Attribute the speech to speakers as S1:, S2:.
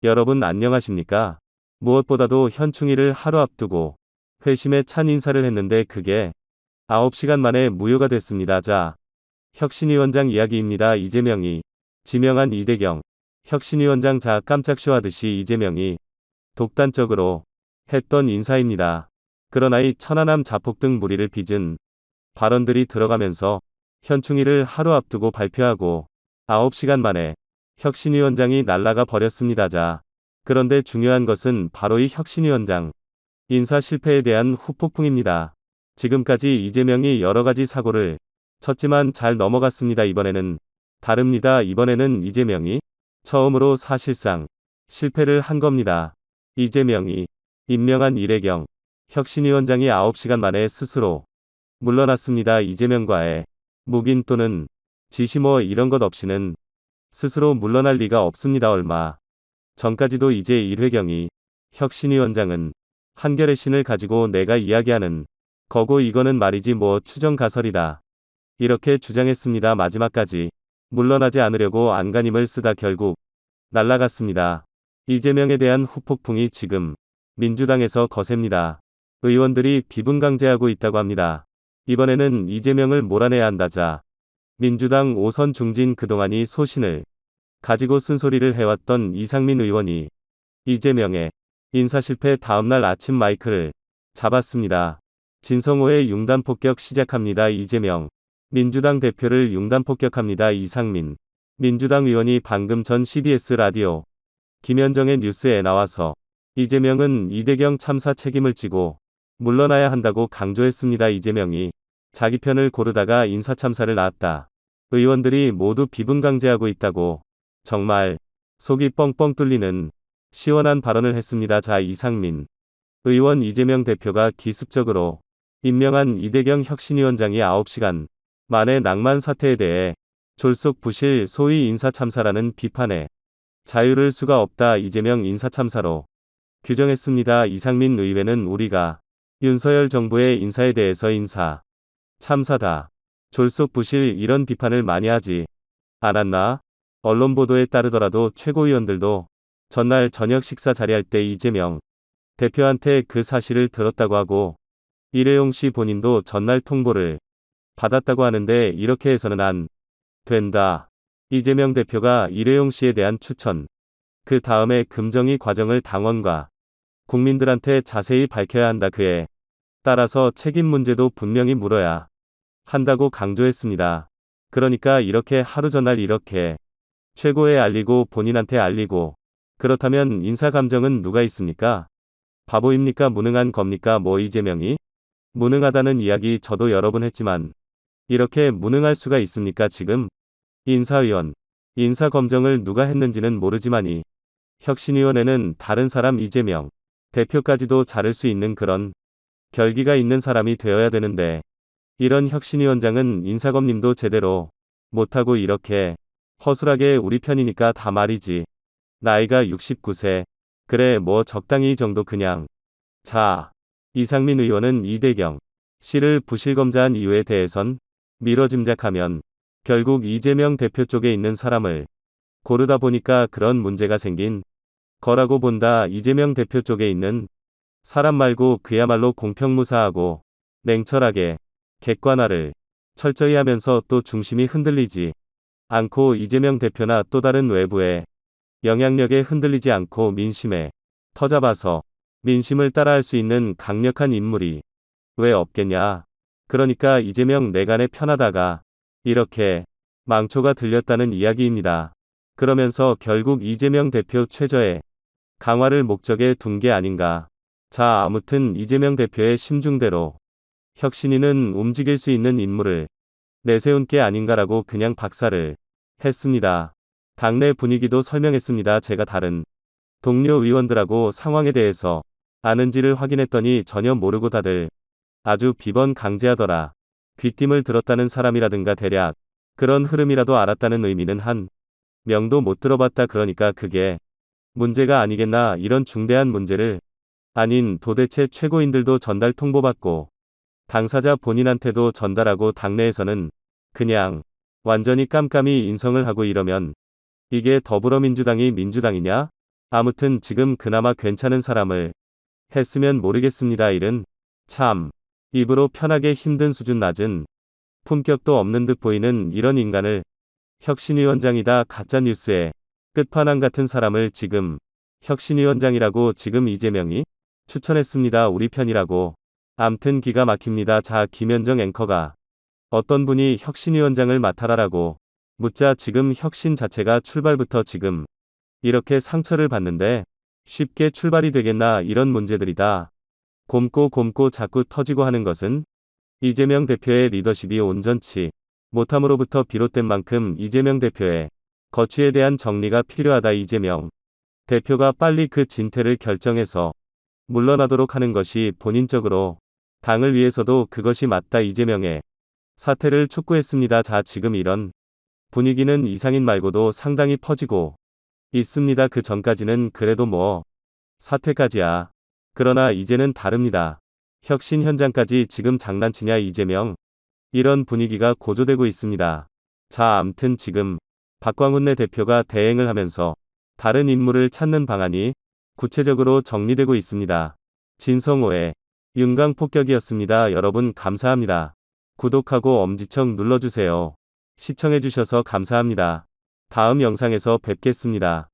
S1: 여러분 안녕하십니까? 무엇보다도 현충일을 하루 앞두고 회심에 찬 인사를 했는데 그게 9시간 만에 무효가 됐습니다. 자, 혁신위원장 이야기입니다. 이재명이 지명한 이대경 혁신위원장 자 깜짝 쇼하듯이 이재명이 독단적으로 했던 인사입니다. 그러나 이 천안함 자폭 등 무리를 빚은 발언들이 들어가면서 현충일을 하루 앞두고 발표하고 9시간 만에 혁신위원장이 날아가 버렸습니다. 자, 그런데 중요한 것은 바로 이 혁신위원장 인사 실패에 대한 후폭풍입니다. 지금까지 이재명이 여러가지 사고를 쳤지만 잘 넘어갔습니다. 이번에는 다릅니다. 이번에는 이재명이 처음으로 사실상 실패를 한 겁니다. 이재명이 임명한 이대경 혁신위원장이 9시간 만에 스스로 물러났습니다. 이재명과의 묵인 또는 지시 뭐 이런 것 없이는 스스로 물러날 리가 없습니다. 얼마 전까지도 이제 일회경이 혁신위원장은 한결의 신을 가지고 내가 이야기하는 거고 이거는 말이지 뭐 추정가설이다. 이렇게 주장했습니다. 마지막까지 물러나지 않으려고 안간힘을 쓰다 결국 날아갔습니다. 이재명에 대한 후폭풍이 지금 민주당에서 거셉니다. 의원들이 비분강제하고 있다고 합니다. 이번에는 이재명을 몰아내야 한다자 민주당 5선 중진 그동안이 소신을 가지고 쓴소리를 해왔던 이상민 의원이 이재명의 인사실패 다음날 아침 마이크를 잡았습니다. 진성호의 융단폭격 시작합니다. 이재명 민주당 대표를 융단폭격합니다. 이상민 민주당 의원이 방금 전 CBS 라디오 김현정의 뉴스에 나와서 이재명은 이대경 참사 책임을 지고 물러나야 한다고 강조했습니다. 이재명이 자기 편을 고르다가 인사참사를 낳았다. 의원들이 모두 비분강제하고 있다고 정말 속이 뻥뻥 뚫리는 시원한 발언을 했습니다. 자, 이상민 의원 이재명 대표가 기습적으로 임명한 이대경 혁신위원장이 9시간 만에 낭만 사태에 대해 졸속부실 소위 인사참사라는 비판에 자유를 수가 없다. 이재명 인사참사로 규정했습니다. 이상민 의회는 우리가 윤석열 정부의 인사에 대해서 인사 참사다. 졸속부실 이런 비판을 많이 하지 않았나? 언론 보도에 따르더라도 최고위원들도 전날 저녁 식사 자리할 때 이재명 대표한테 그 사실을 들었다고 하고 일회용 씨 본인도 전날 통보를 받았다고 하는데 이렇게 해서는 안 된다. 이재명 대표가 일회용 씨에 대한 추천 그 다음에 금정이 과정을 당원과 국민들한테 자세히 밝혀야 한다. 그에 따라서 책임 문제도 분명히 물어야 한다고 강조했습니다. 그러니까 이렇게 하루 전날 이렇게 최고에 알리고 본인한테 알리고 그렇다면 인사 감정은 누가 있습니까? 바보입니까? 무능한 겁니까? 뭐 이재명이 무능하다는 이야기 저도 여러 번 했지만 이렇게 무능할 수가 있습니까? 지금 인사위원 인사검증을 누가 했는지는 모르지만이 혁신위원회는 다른 사람 이재명 대표까지도 자를 수 있는 그런 결기가 있는 사람이 되어야 되는데 이런 혁신위원장은 인사검림도 제대로 못하고 이렇게 허술하게 우리 편이니까 다 말이지. 나이가 69세. 그래 뭐 적당히 이 정도 그냥. 자, 이상민 의원은 이대경 씨를 부실검사한 이유에 대해선 미뤄 짐작하면 결국 이재명 대표 쪽에 있는 사람을 고르다 보니까 그런 문제가 생긴 거라고 본다. 이재명 대표 쪽에 있는 사람 말고 그야말로 공평무사하고 냉철하게 객관화를 철저히 하면서 또 중심이 흔들리지 않고 이재명 대표나 또 다른 외부의 영향력에 흔들리지 않고 민심에 터잡아서 민심을 따라할 수 있는 강력한 인물이 왜 없겠냐. 그러니까 이재명 내간에 편하다가 이렇게 망초가 들렸다는 이야기입니다. 그러면서 결국 이재명 대표 최저의 강화를 목적에 둔 게 아닌가. 자, 아무튼 이재명 대표의 심중대로 혁신위는 움직일 수 있는 인물을 내세운 게 아닌가라고 그냥 박살을 했습니다. 당내 분위기도 설명했습니다. 제가 다른 동료 의원들하고 상황에 대해서 아는지를 확인했더니 전혀 모르고 다들 아주 비번강제하더라. 귀띔을 들었다는 사람이라든가 대략 그런 흐름이라도 알았다는 의미는 한 명도 못 들어봤다. 그러니까 그게 문제가 아니겠나. 이런 중대한 문제를 아닌 도대체 최고인들도 전달 통보받고 당사자 본인한테도 전달하고 당내에서는 그냥 완전히 깜깜이 인성을 하고 이러면 이게 더불어민주당이 민주당이냐? 아무튼 지금 그나마 괜찮은 사람을 했으면 모르겠습니다. 일은 참 입으로 편하게 힘든 수준 낮은 품격도 없는 듯 보이는 이런 인간을 혁신위원장이다 가짜뉴스의 끝판왕 같은 사람을 지금 혁신위원장이라고 지금 이재명이 추천했습니다. 우리 편이라고. 암튼 기가 막힙니다. 자, 김현정 앵커가 어떤 분이 혁신위원장을 맡아라라고 묻자 지금 혁신 자체가 출발부터 지금 이렇게 상처를 받는데 쉽게 출발이 되겠나 이런 문제들이다. 곰고 자꾸 터지고 하는 것은 이재명 대표의 리더십이 온전치 못함으로부터 비롯된 만큼 이재명 대표의 거취에 대한 정리가 필요하다. 이재명 대표가 빨리 그 진퇴를 결정해서 물러나도록 하는 것이 본인적으로 당을 위해서도 그것이 맞다. 이재명의 사퇴를 촉구했습니다. 자, 지금 이런 분위기는 이상인 말고도 상당히 퍼지고 있습니다. 그 전까지는 그래도 뭐 사퇴까지야. 그러나 이제는 다릅니다. 혁신 현장까지 지금 장난치냐 이재명. 이런 분위기가 고조되고 있습니다. 자, 암튼 지금 박광훈 대표가 대행을 하면서 다른 인물을 찾는 방안이 구체적으로 정리되고 있습니다. 진성호의 윤강 폭격이었습니다. 여러분 감사합니다. 구독하고 엄지척 눌러주세요. 시청해주셔서 감사합니다. 다음 영상에서 뵙겠습니다.